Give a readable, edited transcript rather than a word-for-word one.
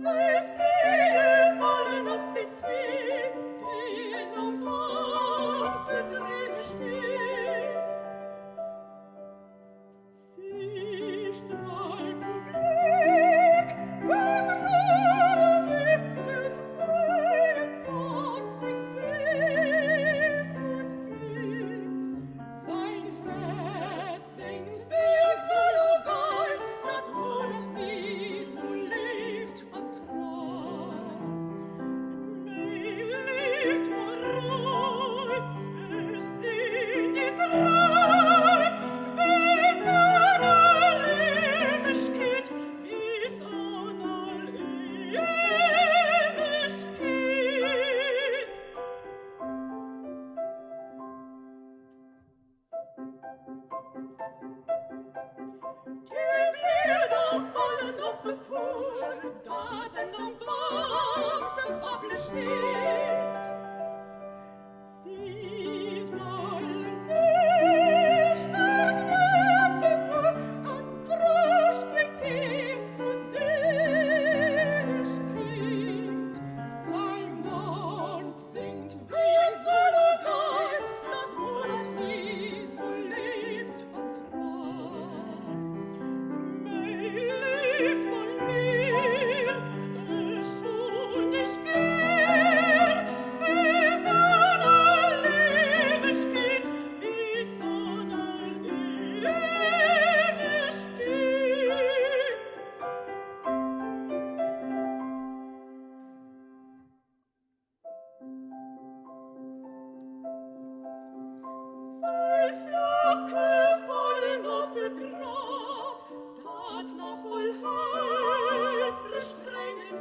Weis Pflege fallen ob die Zwie, die in am Baum zu drin stehen. Sie strahlt vor Glück, Gott rade mit der treue Sonne bis und geht. Sein Herz singt wie Sologai, dat Mord wie du lebt an Treu. Mei lebt Maroi, es sind die drei, bis an all Ewigkeit, bis an all Ewigkeit. Die Blätter fallen op de Pool, dat en am Baum zum Bable steht. Sie sollen sich verknappen an prospektive Seligkeit. Sein Mond singt wie ein Sologai, das Urlaubslied, wo lebt man treu. Mei lebt man mir, es schon nicht gern, bis an all Ewigkeit, bis an all Ewigkeit. Weis Flocke fallen op het Graf, dat noch voll Heil frisch tränen